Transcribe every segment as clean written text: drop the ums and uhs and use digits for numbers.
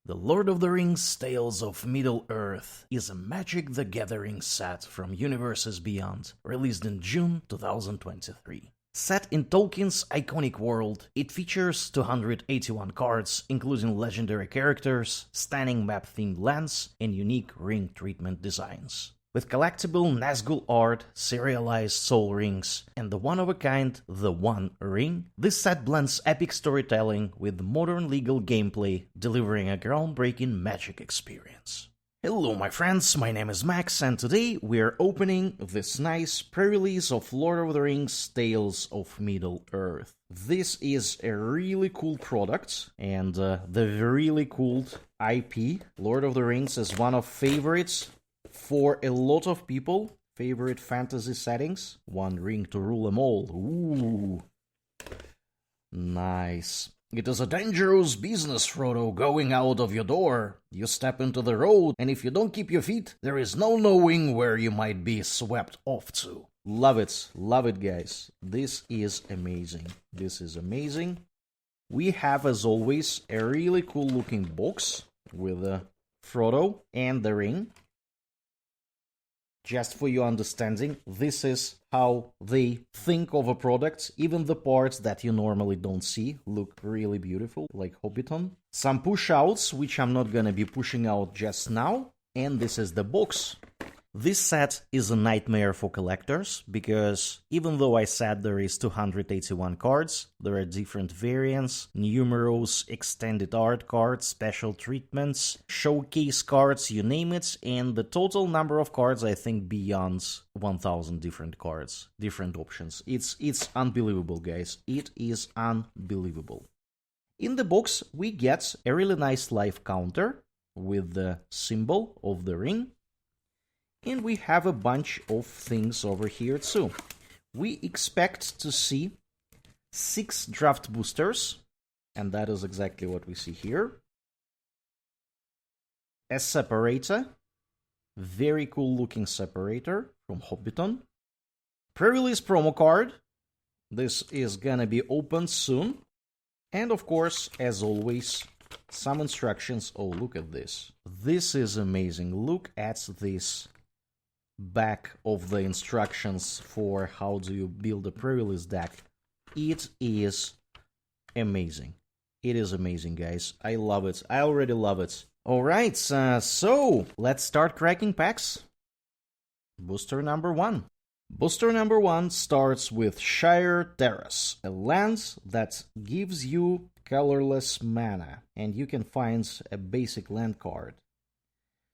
The Lord of the Rings Tales of Middle-earth is a Magic the Gathering set from universes beyond, released in June 2023. Set in Tolkien's iconic world, it features 281 cards, including legendary characters, stunning map-themed lands, and unique ring treatment designs. With collectible Nazgul art, serialized soul rings, and the one-of-a-kind The One Ring, this set blends epic storytelling with modern legal gameplay, delivering a groundbreaking Magic experience. Hello my friends, my name is Max, and today we're opening this nice pre-release of Lord of the Rings Tales of Middle-earth. This is a really cool product, and the really cool IP. Lord of the Rings is one of favorites for a lot of people, favorite fantasy settings. One ring to rule them all. Ooh. Nice. It is a dangerous business, Frodo, going out of your door. You step into the road, and if you don't keep your feet, there is no knowing where you might be swept off to. Love it, guys. This is amazing. This is amazing. We have, as always, a really cool looking box with Frodo and the ring. Just for your understanding, this is how they think of a product. Even the parts that you normally don't see look really beautiful, like Hobbiton. Some push-outs, which I'm not gonna be pushing out just now. And this is the box. This set is a nightmare for collectors, because even though I said there is 281 cards, there are different variants, numerous extended art cards, special treatments, showcase cards, you name it, and the total number of cards I think beyond 1000 different cards, different options. It's unbelievable, guys. It is unbelievable. In the box, we get a really nice life counter with the symbol of the ring. And we have a bunch of things over here too. We expect to see 6 draft boosters, and that is exactly what we see here. A separator, very cool looking separator from Hobbiton. Pre-release promo card, this is gonna be opened soon. And of course, as always, some instructions. Oh, look at this. This is amazing. Look at this back of the instructions for how do you build a pre-release deck. It is amazing. It is amazing, guys. I love it. I already love it. Alright, so let's start cracking packs. Booster number 1. Booster number 1 starts with Shire Terrace, a land that gives you colorless mana, and you can find a basic land card.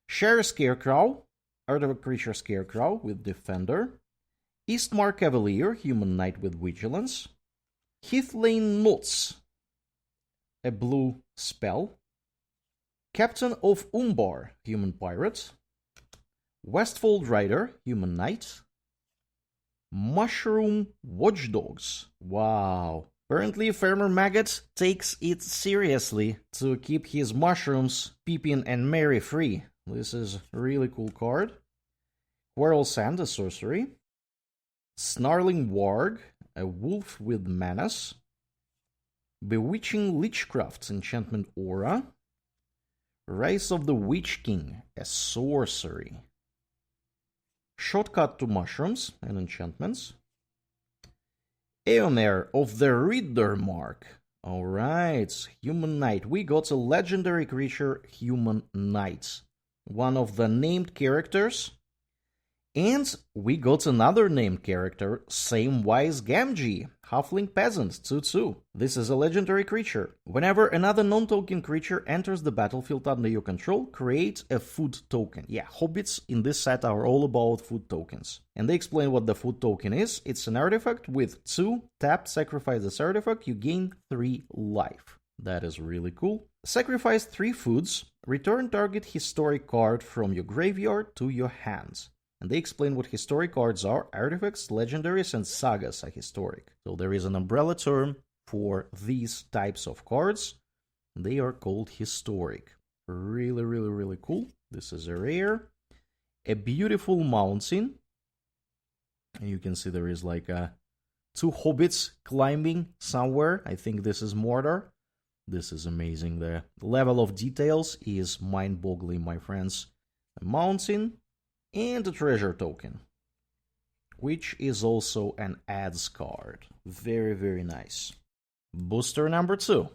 Shire Scarecrow, Artifact Creature Scarecrow with Defender. Eastmark Cavalier, Human Knight with Vigilance. Heathlane Nuts, a blue spell. Captain of Umbar, Human Pirate. Westfold Rider, Human Knight. Mushroom Watchdogs. Wow. Apparently, Farmer Maggot takes it seriously to keep his mushrooms, Pippin and Merry free. This is a really cool card. Quarrel Sand, a sorcery. Snarling Warg, a wolf with menace. Bewitching Lichcraft's enchantment aura. Rise of the Witch King, a sorcery. Shortcut to Mushrooms and enchantments. Eomer of the Reader Mark. Alright, Human Knight. We got a legendary creature, Human Knight. One of the named characters. And we got another named character, Samewise Gamgee, Halfling Peasant, 2/2. This is a legendary creature. Whenever another non-token creature enters the battlefield under your control, create a food token. Yeah, hobbits in this set are all about food tokens. And they explain what the food token is. It's an artifact with 2 tapped, sacrifice this artifact, you gain 3 life. That is really cool. Sacrifice 3 foods, return target historic card from your graveyard to your hands. And they explain what historic cards are. Artifacts, legendaries, and sagas are historic. So there is an umbrella term for these types of cards. They are called historic. Really, really, really cool. This is a rare. A beautiful mountain. And you can see there is like 2 hobbits climbing somewhere. I think this is Mordor. This is amazing. The level of details is mind-boggling, my friends. A mountain and a treasure token, which is also an ads card. Very, very nice. Booster number 2.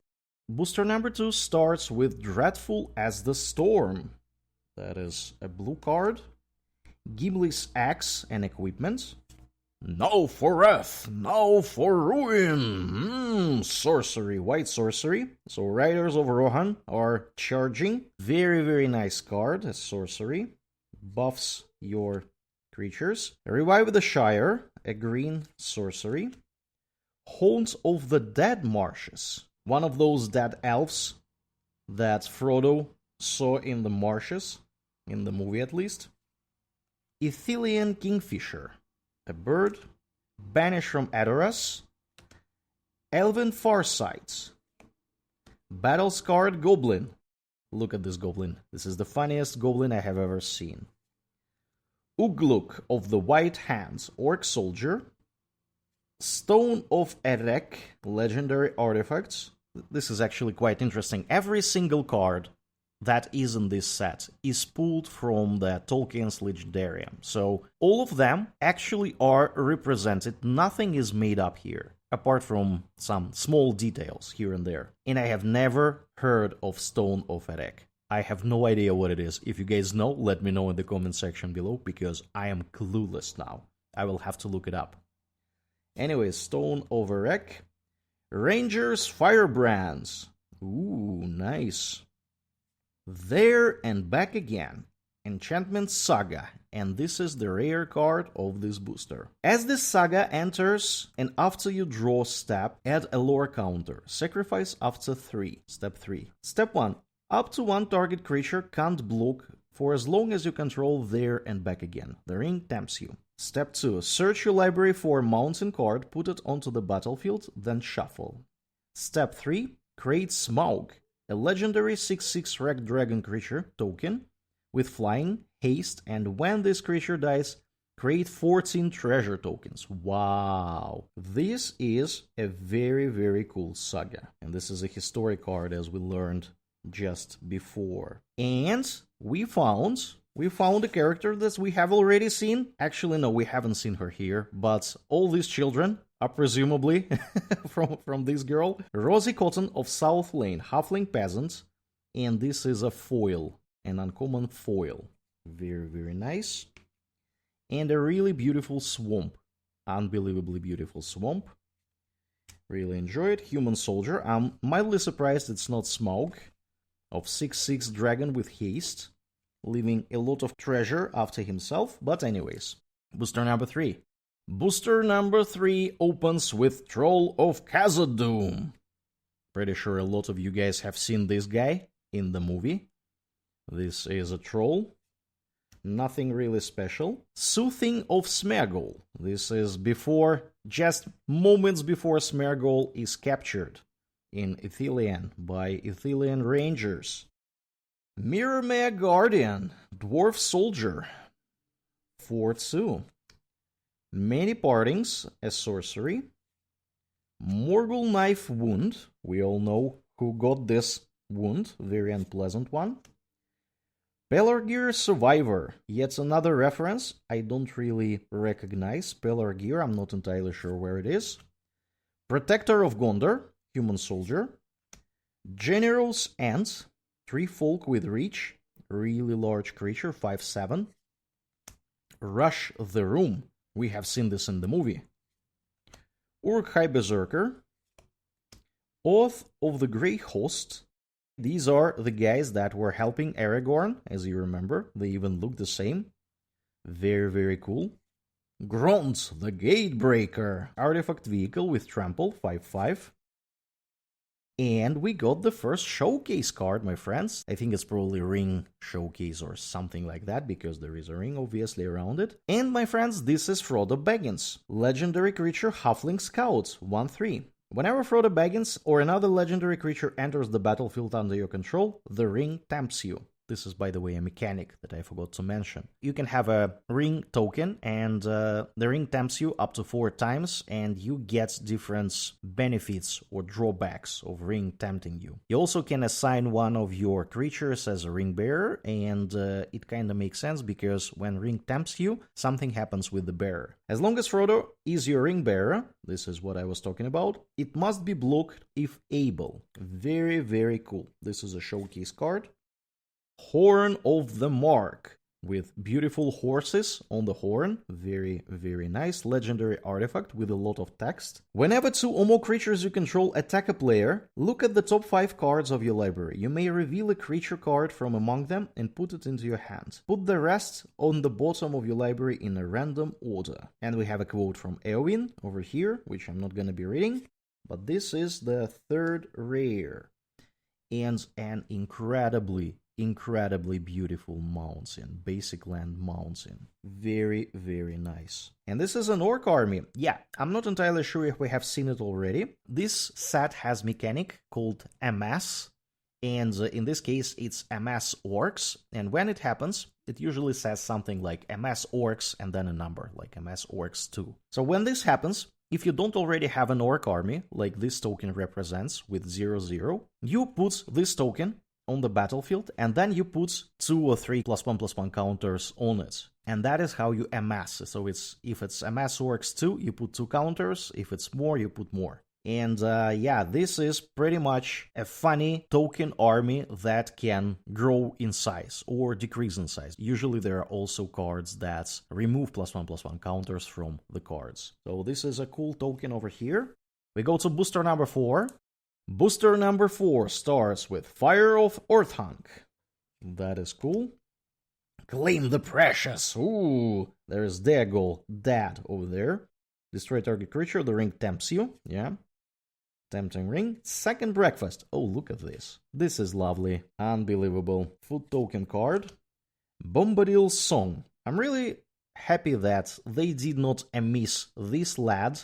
Booster number 2 starts with Dreadful as the Storm. That is a blue card. Gimli's axe and equipment. Now for wrath, now for ruin. Sorcery, white sorcery. So Riders of Rohan are charging. Very, very nice card as sorcery. Buffs your creatures. Revive the Shire, a green sorcery. Haunts of the Dead Marshes. One of those dead elves that Frodo saw in the marshes, in the movie at least. Ithilien Kingfisher, a bird. Banish from Edoras. Elven Farsight. Battle-scarred Goblin. Look at this goblin. This is the funniest goblin I have ever seen. Ugluk of the White Hands, Orc Soldier. Stone of Erek, legendary artifacts. This is actually quite interesting. Every single card that is in this set is pulled from the Tolkien's Legendarium. So all of them actually are represented. Nothing is made up here, apart from some small details here and there. And I have never heard of Stone of Erek. I have no idea what it is. If you guys know, let me know in the comment section below, because I am clueless now. I will have to look it up. Anyway, Stone of Erek. Rangers Firebrands. Ooh, nice. There and Back Again. Enchantment Saga. And this is the rare card of this booster. As this saga enters, and after you draw step, add a lore counter. Sacrifice after 3. Step 3. Step 1. Up to 1 target creature can't block for as long as you control There and Back Again. The ring tempts you. Step 2. Search your library for a mountain card, put it onto the battlefield, then shuffle. Step 3. Create Smaug, a legendary 6/6 Wrecked Dragon creature token with flying, haste, and when this creature dies, create 14 treasure tokens. Wow! This is a very, very cool saga. And this is a historic card, as we learned just before. And we found a character that we have already seen. Actually, no, we haven't seen her here, but all these children are presumably from this girl. Rosie Cotton of South Lane, halfling peasant, and this is a foil, an uncommon foil. Very, very nice. And a really beautiful swamp. Unbelievably beautiful swamp. Really enjoy it. Human soldier. I'm mildly surprised it's not Smaug, of 6/6 dragon with haste, leaving a lot of treasure after himself. But anyways, booster number 3. Booster number 3 opens with Troll of Khazad-dûm. Pretty sure a lot of you guys have seen this guy in the movie. This is a troll. Nothing really special. Soothing of Smeagol. This is before, just moments before Smeagol is captured in Ithilien by Ithilien Rangers. Mirrormere Guardian, Dwarf Soldier, 4/2. Many Partings, a sorcery. Morgul Knife Wound, we all know who got this wound, very unpleasant one. Pelargir Survivor, yet another reference I don't really recognize. Pelargir, I'm not entirely sure where it is. Protector of Gondor, Human Soldier. General's Ant, 3 folk with reach, really large creature, 5/7. Rush the Room, we have seen this in the movie. Uruk-hai Berserker. Oath of the Grey Host. These are the guys that were helping Aragorn, as you remember. They even look the same. Very, very cool. Gront, the Gatebreaker. Artifact vehicle with trample, 5/5. And we got the first showcase card, my friends. I think it's probably ring showcase or something like that, because there is a ring obviously around it. And my friends, this is Frodo Baggins. Legendary creature, Halfling Scout, 1/3. Whenever Frodo Baggins or another legendary creature enters the battlefield under your control, the ring tempts you. This is, by the way, a mechanic that I forgot to mention. You can have a ring token, and the ring tempts you up to 4 times, and you get different benefits or drawbacks of ring tempting you. You also can assign one of your creatures as a ring bearer, and it kind of makes sense because when ring tempts you, something happens with the bearer. As long as Frodo is your ring bearer, this is what I was talking about, it must be blocked if able. Very, very cool. This is a showcase card. Horn of the Mark, with beautiful horses on the horn. Very, very nice. Legendary artifact with a lot of text. Whenever 2 or more creatures you control attack a player, look at the top 5 cards of your library. You may reveal a creature card from among them and put it into your hand. Put the rest on the bottom of your library in a random order. And we have a quote from Eowyn over here, which I'm not going to be reading. But this is the 3rd rare. And an incredibly beautiful mountain, basic land mountain. Very, very nice. And this is an orc army. Yeah, I'm not entirely sure if we have seen it already. This set has mechanic called amass, and in this case it's amass orcs, and when it happens, it usually says something like amass orcs and then a number, like amass orcs 2. So when this happens, if you don't already have an orc army, like this token represents with 0/0, you put this token on the battlefield, and then you put 2 or 3 +1/+1 counters on it. And that is how you amass. So if it's amass orcs 2, you put 2 counters. If it's more, you put more. And yeah, this is pretty much a funny token army that can grow in size or decrease in size. Usually there are also cards that remove +1/+1 counters from the cards. So this is a cool token over here. We go to booster number 4. Booster number 4 starts with Fire of Orthanc. That is cool. Claim the Precious. Ooh, there's Daegol, Dad over there. Destroy target creature, the ring tempts you. Yeah. Tempting ring. Second breakfast. Oh, look at this. This is lovely. Unbelievable. Food token card. Bombadil's Song. I'm really happy that they did not amiss this lad,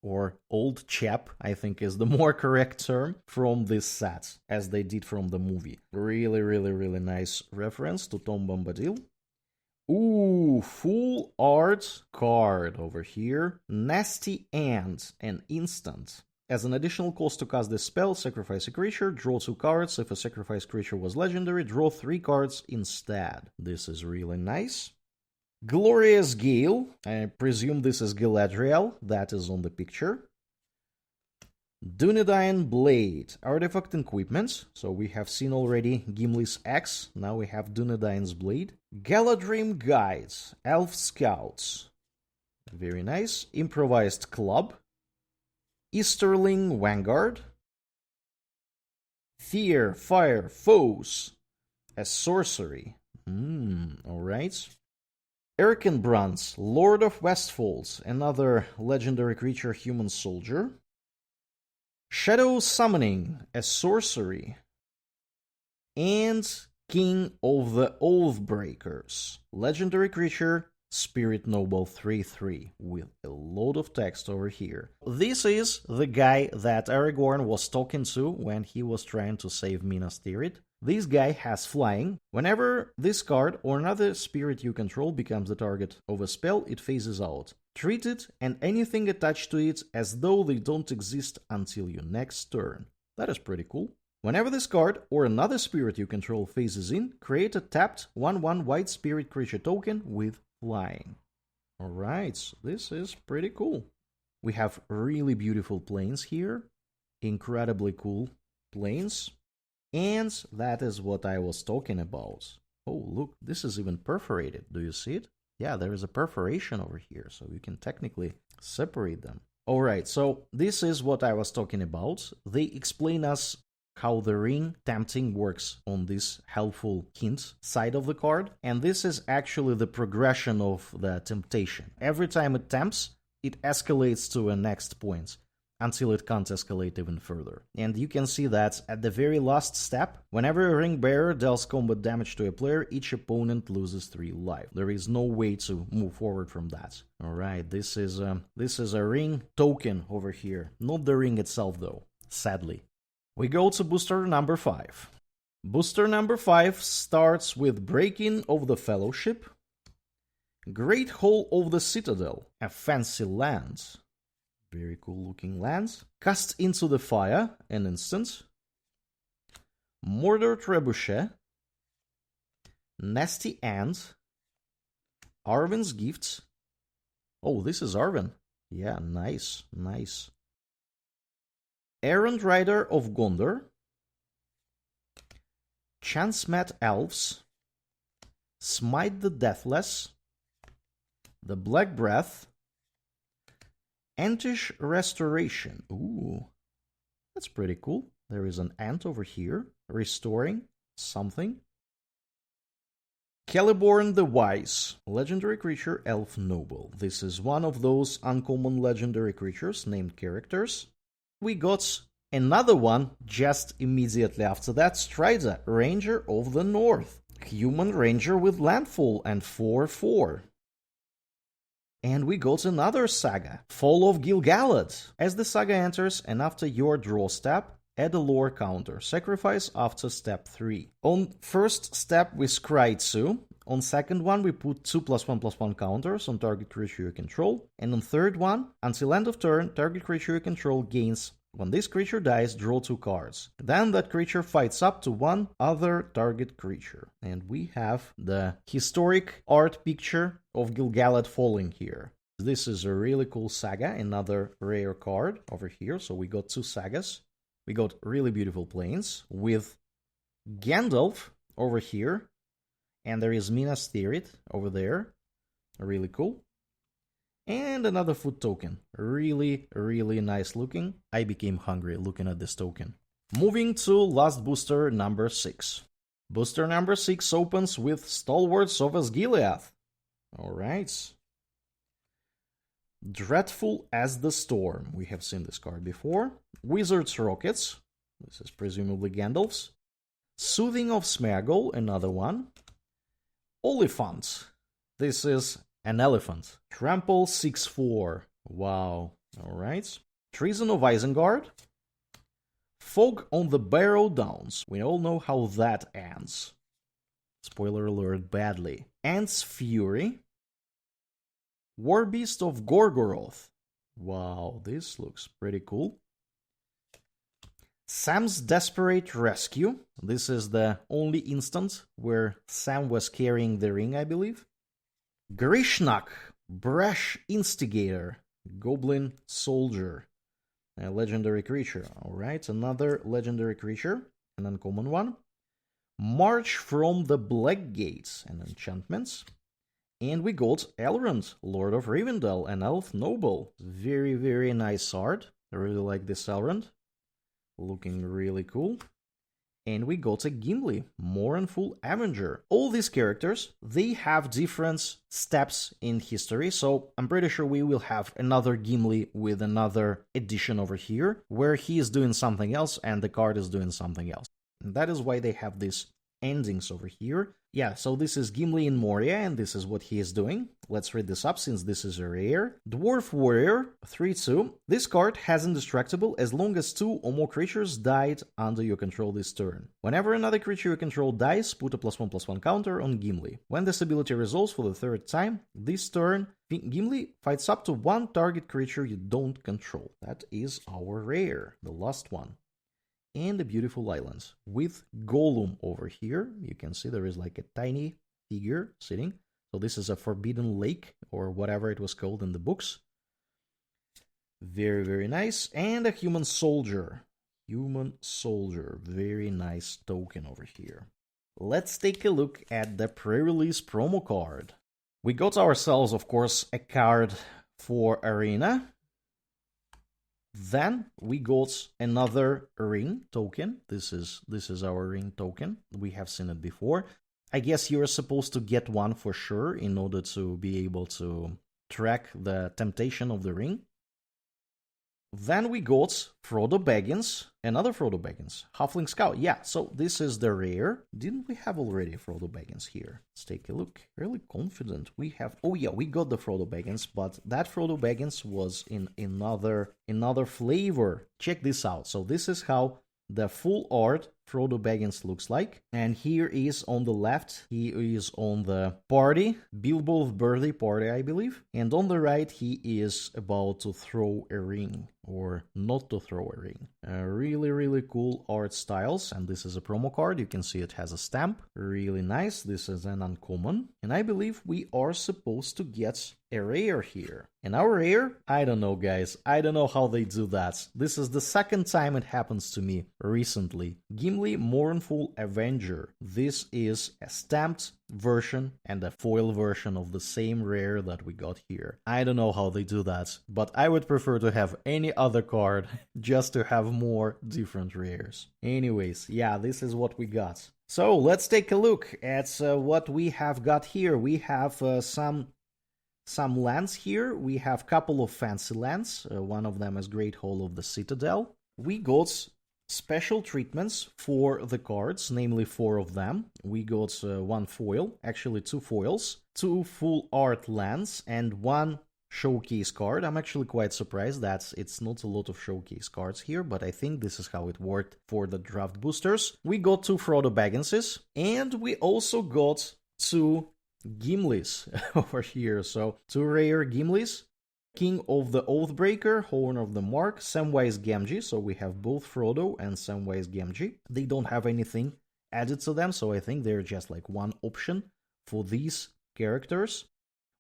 or old chap, I think is the more correct term, from this set, as they did from the movie. Really, really, really nice reference to Tom Bombadil. Ooh, full art card over here. Nasty Ant, an instant. As an additional cost to cast this spell, sacrifice a creature, draw 2 cards. If a sacrificed creature was legendary, draw 3 cards instead. This is really nice. Glorious Gale. I presume this is Galadriel. That is on the picture. Dunedain Blade. Artifact equipment. So we have seen already Gimli's axe. Now we have Dunedain's Blade. Galadrim Guides. Elf Scouts. Very nice. Improvised Club. Easterling Vanguard. Fear, Fire, Foes. A sorcery. Alright. Erkenbrand's Lord of Westfalls, another legendary creature human soldier. Shadow Summoning, a sorcery. And King of the Oathbreakers, legendary creature, Spirit Noble 3/3, with a load of text over here. This is the guy that Aragorn was talking to when he was trying to save Minas Tirith. This guy has flying. Whenever this card or another spirit you control becomes the target of a spell, it phases out. Treat it and anything attached to it as though they don't exist until your next turn. That is pretty cool. Whenever this card or another spirit you control phases in, create a tapped 1/1 white spirit creature token with flying. Alright, this is pretty cool. We have really beautiful planes here. Incredibly cool planes. And that is what I was talking about. Oh, look, this is even perforated. Do you see it? Yeah, there is a perforation over here, so you can technically separate them. Alright, so this is what I was talking about. They explain us how the ring tempting works on this helpful hint side of the card. And this is actually the progression of the temptation. Every time it tempts, it escalates to a next point, until it can't escalate even further. And you can see that at the very last step, whenever a ring bearer deals combat damage to a player, each opponent loses 3 life. There is no way to move forward from that. Alright, this is a ring token over here. Not the ring itself though, sadly. We go to booster number 5. Booster number 5 starts with Breaking of the Fellowship, Great Hall of the Citadel, a fancy land. Very cool looking lands. Cast into the Fire, an instant. Murder Trebuchet, Nasty Ant, Arwen's Gifts. Oh, this is Arwen. Yeah, nice, nice. Errant Rider of Gondor, Chance-Met Elves, Smite the Deathless, The Black Breath, Antish Restoration. Ooh, that's pretty cool. There is an ant over here, restoring something. Celeborn the Wise, legendary creature, Elf Noble. This is one of those uncommon legendary creatures, named characters. We got another one just immediately after that, Strider, Ranger of the North. Human Ranger with landfall and 4/4. And we got another saga, Fall of Gil-galad. As the saga enters and after your draw step, add a lore counter. Sacrifice after step 3. On first step we scry 2. On second one we put 2+1/+1 counters on target creature you control. And on third one, until end of turn, target creature you control gains. When this creature dies, draw 2 cards. Then that creature fights up to one other target creature. And we have the historic art picture of Gil-galad falling here. This is a really cool saga, another rare card over here. So we got 2 sagas. We got really beautiful planes with Gandalf over here. And there is Minas Tirith over there. Really cool. And another food token. Really, really nice looking. I became hungry looking at this token. Moving to last booster number 6. Booster number 6 opens with Stalwarts of Osgiliath. Alright. Dreadful as the Storm. We have seen this card before. Wizard's Rockets. This is presumably Gandalf's. Soothing of Smeagol. Another one. Oliphant. This is an elephant. Trample 6/4. Wow. Alright. Treason of Isengard. Fog on the Barrow Downs. We all know how that ends. Spoiler alert, badly. Ant's Fury. Warbeast of Gorgoroth. Wow, this looks pretty cool. Sam's Desperate Rescue. This is the only instance where Sam was carrying the ring, I believe. Grishnak, Brash Instigator, Goblin Soldier, a legendary creature. Alright, another legendary creature, an uncommon one. March from the Black Gates, and enchantments. And we got Elrond, Lord of Rivendell, an Elf Noble. Very, very nice art. I really like this Elrond. Looking really cool. And we got a Gimli, Mournful Avenger. All these characters, they have different steps in history, so I'm pretty sure we will have another Gimli with another edition over here, where he is doing something else and the card is doing something else. And that is why they have these endings over here. Yeah, so this is Gimli in Moria, and this is what he is doing. Let's read this up since this is a rare. Dwarf Warrior, 3/2. This card has indestructible as long as 2 or more creatures died under your control this turn. Whenever another creature you control dies, put a +1/+1 counter on Gimli. When this ability resolves for the 3rd time this turn, Gimli fights up to one target creature you don't control. That is our rare, the last one. And the beautiful islands with Gollum over here. You can see there is like a tiny figure sitting. So this is a forbidden lake or whatever it was called in the books. Very, very nice. And a human soldier. Human soldier. Very nice token over here. Let's take a look at the pre-release promo card. We got ourselves, of course, a card for Arena. Then we got another ring token. This is our ring token. We have seen it before. I guess you're supposed to get one for sure in order to be able to track the temptation of the ring. Then we got Frodo Baggins, another Frodo Baggins, Halfling Scout. Yeah, so this is the rare. Didn't we have already Frodo Baggins here? Let's take a look. Really confident we have. Oh yeah, we got the Frodo Baggins, but that Frodo Baggins was in another flavor. Check this out. So this is how the full art Frodo Baggins looks like. And here is on the left, he is on the party, Bilbo's birthday party, I believe. And on the right, he is about to throw a ring, or not to throw a ring. Really, really cool art styles. And this is a promo card. You can see it has a stamp. Really nice. This is an uncommon. And I believe we are supposed to get a rare here. And our rare? I don't know, guys. I don't know how they do that. This is the second time it happens to me recently. Gimli Mournful Avenger. This is a stamped version and a foil version of the same rare that we got here. I don't know how they do that, but I would prefer to have any other card just to have more different rares. Anyways, yeah, this is what we got. So let's take a look at what we have got here. We have some lands here. We have a couple of fancy lands. One of them is Great Hall of the Citadel. We got special treatments for the cards, namely 4 of them. We got 1 foil, actually 2 foils, 2 full art lands, and 1 showcase card. I'm actually quite surprised that it's not a lot of showcase cards here, but I think this is how it worked for the draft boosters. We got 2 Frodo Bagginses, and we also got 2 Gimlis over here. So 2 rare Gimlis. King of the Oathbreaker, Horn of the Mark, Samwise Gamgee. So we have both Frodo and Samwise Gamgee. They don't have anything added to them, so I think they're just like one option for these characters.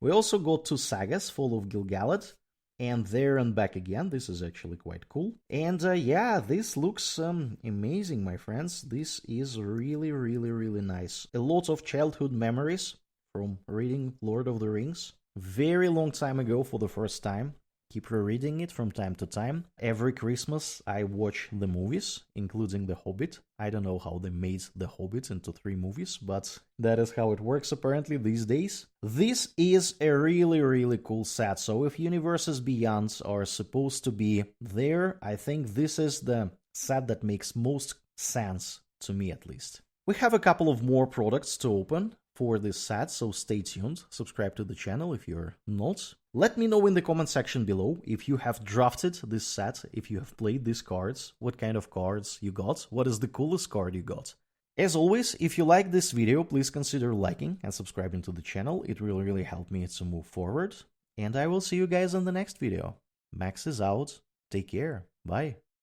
We also got 2 sagas, Fall of Gil-galad and There and Back Again. This is actually quite cool. And yeah, this looks amazing, my friends. This is really, really, really nice. A lot of childhood memories from reading Lord of the Rings. Very long time ago for the first time. Keep rereading it from time to time. Every Christmas I watch the movies, including The Hobbit. I don't know how they made The Hobbit into 3 movies, but that is how it works apparently these days. This is a really, really cool set. So if Universes Beyond are supposed to be there, I think this is the set that makes most sense to me, at least. We have a couple of more products to open for this set, so stay tuned. Subscribe to the channel if you're not. Let me know in the comment section below if you have drafted this set, if you have played these cards, what kind of cards you got, what is the coolest card you got. As always, if you like this video, please consider liking and subscribing to the channel. It will really help me to move forward. And I will see you guys in the next video. Max is out. Take care. Bye.